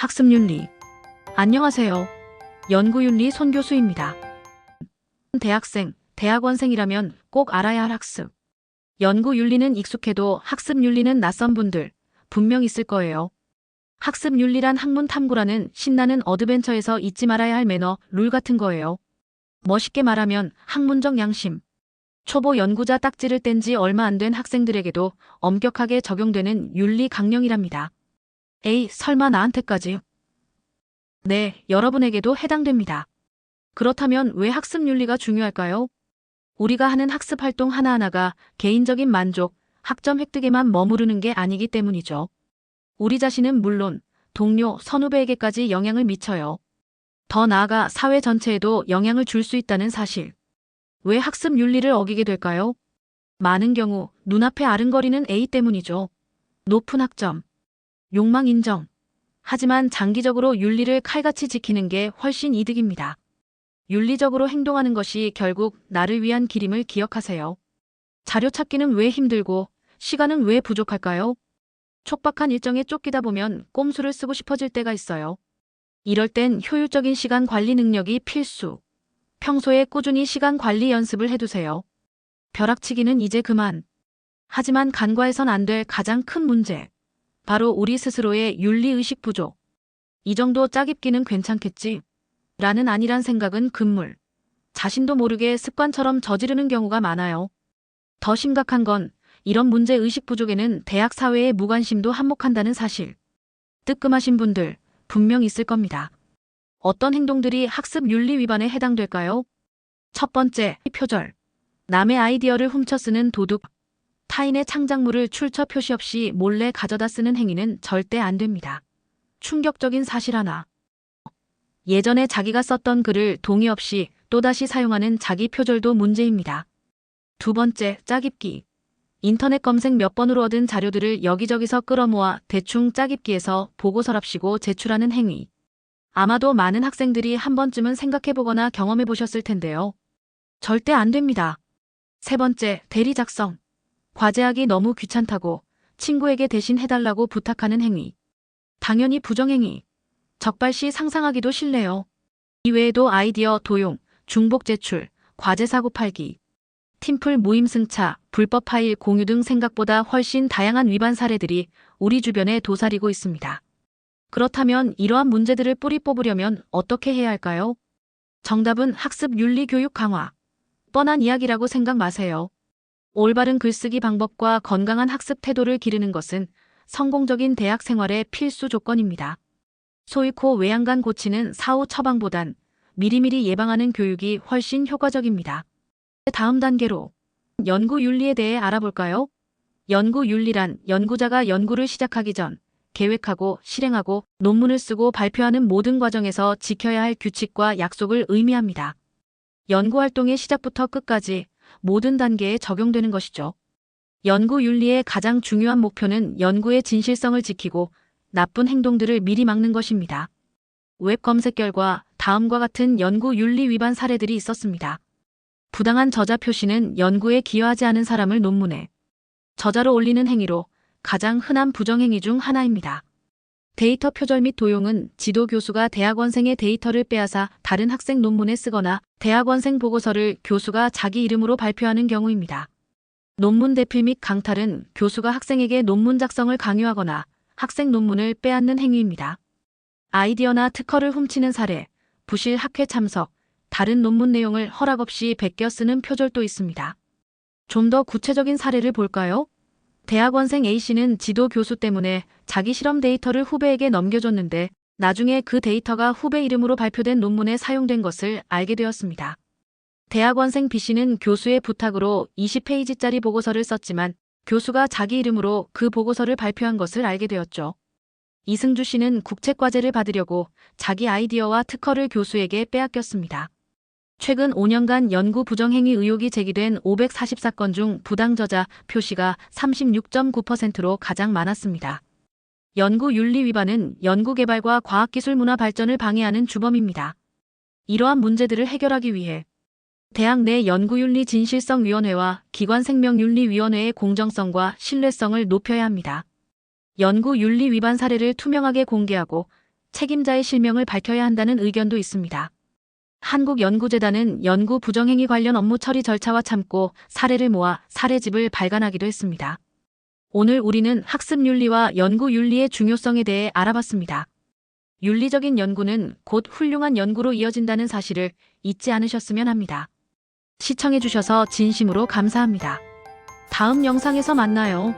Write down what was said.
학습윤리. 안녕하세요. 연구윤리 손교수입니다. 대학생, 대학원생이라면 꼭 알아야 할 학습. 연구윤리는 익숙해도 학습윤리는 낯선 분들 분명 있을 거예요. 학습윤리란 학문 탐구라는 신나는 어드벤처에서 잊지 말아야 할 매너, 룰 같은 거예요. 멋있게 말하면 학문적 양심. 초보 연구자 딱지를 뗀 지 얼마 안 된 학생들에게도 엄격하게 적용되는 윤리 강령이랍니다. 에이, 설마 나한테까지? 네, 여러분에게도 해당됩니다. 그렇다면 왜 학습윤리가 중요할까요? 우리가 하는 학습 활동 하나하나가 개인적인 만족, 학점 획득에만 머무르는 게 아니기 때문이죠. 우리 자신은 물론 동료, 선후배에게까지 영향을 미쳐요. 더 나아가 사회 전체에도 영향을 줄 수 있다는 사실. 왜 학습윤리를 어기게 될까요? 많은 경우 눈앞에 아른거리는 A 때문이죠. 높은 학점, 욕망 인정. 하지만 장기적으로 윤리를 칼같이 지키는 게 훨씬 이득입니다. 윤리적으로 행동하는 것이 결국 나를 위한 길임을 기억하세요. 자료 찾기는 왜 힘들고 시간은 왜 부족할까요? 촉박한 일정에 쫓기다 보면 꼼수를 쓰고 싶어질 때가 있어요. 이럴 땐 효율적인 시간 관리 능력이 필수. 평소에 꾸준히 시간 관리 연습을 해두세요. 벼락치기는 이제 그만. 하지만 간과해선 안 될 가장 큰 문제. 바로 우리 스스로의 윤리의식 부족. 이 정도 짜깁기는 괜찮겠지? 라는 아니란 생각은 금물. 자신도 모르게 습관처럼 저지르는 경우가 많아요. 더 심각한 건 이런 문제의식 부족에는 대학 사회의 무관심도 한몫한다는 사실. 뜨끔하신 분들 분명 있을 겁니다. 어떤 행동들이 학습 윤리 위반에 해당될까요? 첫 번째, 표절. 남의 아이디어를 훔쳐 쓰는 도둑. 타인의 창작물을 출처 표시 없이 몰래 가져다 쓰는 행위는 절대 안 됩니다. 충격적인 사실 하나. 예전에 자기가 썼던 글을 동의 없이 또다시 사용하는 자기 표절도 문제입니다. 두 번째, 짜깁기. 인터넷 검색 몇 번으로 얻은 자료들을 여기저기서 끌어모아 대충 짜깁기해서 보고서랍시고 제출하는 행위. 아마도 많은 학생들이 한 번쯤은 생각해보거나 경험해보셨을 텐데요. 절대 안 됩니다. 세 번째, 대리 작성. 과제하기 너무 귀찮다고 친구에게 대신 해달라고 부탁하는 행위. 당연히 부정행위. 적발시 상상하기도 싫네요. 이외에도 아이디어 도용, 중복 제출, 과제 사고 팔기, 팀플 모임 승차, 불법 파일 공유 등 생각보다 훨씬 다양한 위반 사례들이 우리 주변에 도사리고 있습니다. 그렇다면 이러한 문제들을 뿌리 뽑으려면 어떻게 해야 할까요? 정답은 학습 윤리 교육 강화. 뻔한 이야기라고 생각 마세요. 올바른 글쓰기 방법과 건강한 학습 태도를 기르는 것은 성공적인 대학 생활의 필수 조건입니다. 소잃고 외양간 고치는 사후 처방보단 미리미리 예방하는 교육이 훨씬 효과적입니다. 다음 단계로 연구 윤리에 대해 알아볼까요? 연구 윤리란 연구자가 연구를 시작하기 전 계획하고 실행하고 논문을 쓰고 발표하는 모든 과정에서 지켜야 할 규칙과 약속을 의미합니다. 연구활동의 시작부터 끝까지 모든 단계에 적용되는 것이죠. 연구 윤리의 가장 중요한 목표는 연구의 진실성을 지키고 나쁜 행동들을 미리 막는 것입니다. 웹 검색 결과 다음과 같은 연구 윤리 위반 사례들이 있었습니다. 부당한 저자 표시는 연구에 기여하지 않은 사람을 논문에 저자로 올리는 행위로 가장 흔한 부정행위 중 하나입니다. 데이터 표절 및 도용은 지도 교수가 대학원생의 데이터를 빼앗아 다른 학생 논문에 쓰거나 대학원생 보고서를 교수가 자기 이름으로 발표하는 경우입니다. 논문 대필 및 강탈은 교수가 학생에게 논문 작성을 강요하거나 학생 논문을 빼앗는 행위입니다. 아이디어나 특허를 훔치는 사례, 부실 학회 참석, 다른 논문 내용을 허락 없이 베껴 쓰는 표절도 있습니다. 좀 더 구체적인 사례를 볼까요? 대학원생 A씨는 지도 교수 때문에 자기 실험 데이터를 후배에게 넘겨줬는데 나중에 그 데이터가 후배 이름으로 발표된 논문에 사용된 것을 알게 되었습니다. 대학원생 B씨는 교수의 부탁으로 20페이지짜리 보고서를 썼지만 교수가 자기 이름으로 그 보고서를 발표한 것을 알게 되었죠. 이승주 씨는 국책과제를 받으려고 자기 아이디어와 특허를 교수에게 빼앗겼습니다. 최근 5년간 연구 부정행위 의혹이 제기된 544건 중 부당저자 표시가 36.9%로 가장 많았습니다. 연구 윤리 위반은 연구개발과 과학기술 문화 발전을 방해하는 주범입니다. 이러한 문제들을 해결하기 위해 대학 내 연구윤리 진실성위원회와 기관생명윤리위원회의 공정성과 신뢰성을 높여야 합니다. 연구윤리 위반 사례를 투명하게 공개하고 책임자의 실명을 밝혀야 한다는 의견도 있습니다. 한국연구재단은 연구 부정행위 관련 업무 처리 절차와 참고 사례를 모아 사례집을 발간하기도 했습니다. 오늘 우리는 학습윤리와 연구윤리의 중요성에 대해 알아봤습니다. 윤리적인 연구는 곧 훌륭한 연구로 이어진다는 사실을 잊지 않으셨으면 합니다. 시청해주셔서 진심으로 감사합니다. 다음 영상에서 만나요.